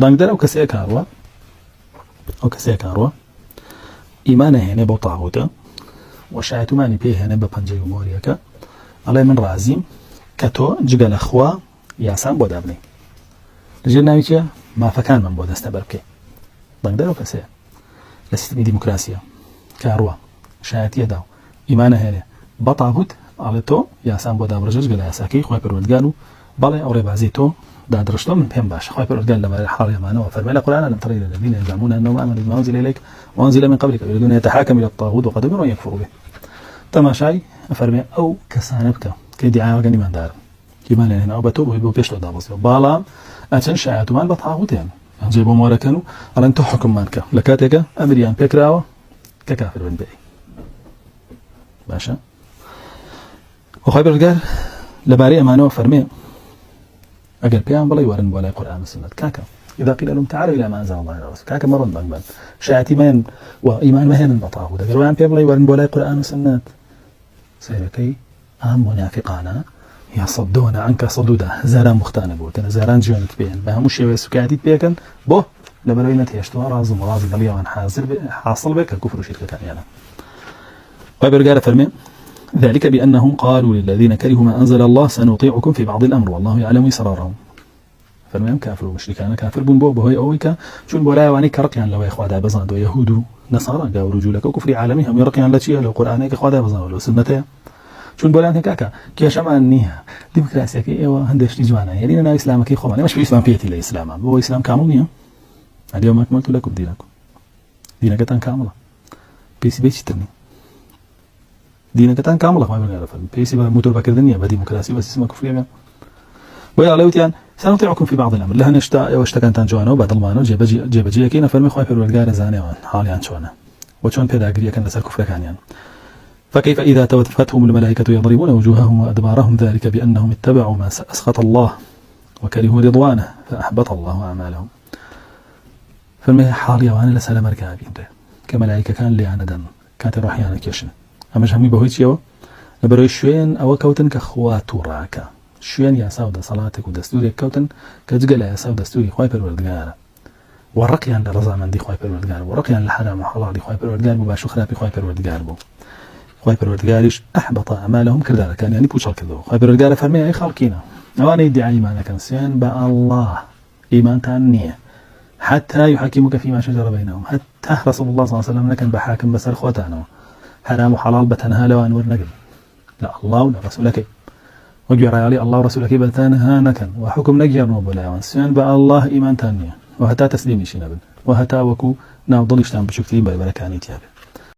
دانگدر او کسی کاروا ایمانه هنه با طاغوته و شایعتمانی پیه هنه با پنجه موریه که الله من رازیم که تو جگل اخوا یاسان بود ابنی لجل ناوی که ما فکان من بود استبر بکی دانگدر او کسی لسیستمی دیموکراسیه کاروا شایعتیه داو ایمانه هنه با طاغوت الله تو یاسان بود ابرجل جگل یاساکی خواه پروردگارو بله أوري بعزيتو دا درشتو من بهم باش خوي بيرد قال لما حال ما نوى فرمى القرآن لم ترى الذين يزعمون أنهم آمنوا بما أنزل إليك وأنزل من قبلك يريدون يتحاكموا إلى الطاغوت وقد أمروا أن يكفروا به تماشاي فرمى أو كسانبك كدعاء وقال من دار كمان هنا أو بتوب ويبو بيشتو دا بصير بالا أتن شاعت مال بطاغوت يعني جيبوا مورا كانوا على أن تحكم مالك لكاتك أمريان بيكراوا ككافر بن بي باشا وخوي بيرد قال لباري أمانه فرمى أجل بيان بلا يورن ولا قرآن والسنة كاكا إذا قيل لهم تعالوا إلى ما أنزل الله على رسوله كاكا مرن بقبل شاعتي من وإيمان مهن البطاغ وده قالوا بيان بلا يورن ولا قرآن والسنة سيركي منافقانا يصدون عنك صدودا زاران مختانا بوتنا زاران جونك بين بهم شيء وسكاتي بيكن بو لبروينة يشتوى راز ومراز بليا وان حاصل بك كفر شركة كان وبرجال فرمي ذلك بأنهم قالوا للذين كرهوا ما أنزل الله سنطيعكم في بعض الأمر والله يعلم إسرارهم فالمهم كافر ومشركان كافر بن بو بهي أويك شون بولا واني كرقيان لو إخوة بزاد ويهود نصارى قالوا رجولك وكفر عالمهم يرقيان لشيء لو قرآنك إخوة بزاد لو سنته شون بولا أنت كاكا كي شمعنيها ديمقراطية كي إيوه هندش لجوانا يعني أنا إسلامك إخوة مش في إسلام بيتي لإسلام هو إسلام كامل نيا اليوم أكملت لكم دينك تان كاملة بيسي بيتشتني دينك تان كاملة ما بنعرف بيسي موتور باكر الدنيا بديمقراطية بس اسمها كفرية ويا لوتيان سنطيعكم في بعض الأمر لها نشتا واشتكن تان جوانا وبعد المانو جيب جي كينا فرمي خوي بالورقار زانيوان حالي عن شوانا وشون بيدا قريا كان لسال كفر كان يعني فكيف إذا توفتهم الملائكة يضربون وجوههم وأدبارهم ذلك بأنهم اتبعوا ما أسخط الله وكرهوا رضوانه فأحبط الله أعمالهم فرمي حالي وانا لسال مركابين كملائكة كان لي عندن كانت روحيانا كيشن أما جهمي بهويت يو لبروي شوين أو كوتن كخواتو راكا شوين يا ساود صلاتك ودستوري كوتن كجل يا ساود دستوري خوي بالورد ورقيان لرزا من دي خوي بالورد ورقيان لحرام وحلال دي خوي بالورد مباشر خلافي خوي بالورد بو خوي بالورد أحبط أعمالهم كذا كان يعني بوشال كذا خوي بالورد فرمي أي خالكينا أنا يدعي إيمانك كنسيان بأ الله إيمان تانية حتى يحكمك فيما شجر بينهم حتى رسول الله صلى الله عليه وسلم لكن بحاكم بس الخوتانه حرام وحلال بتنها لو أنور نقل لا الله ولا رسولك وجر علي الله ورسولك بتنها نكن وحكم نجر وبلا وانسان بأ الله إيمان تانية وهتا تسليم شنبن وهتا وكو ناضل يشتام بشكتين بالبركانيت يابن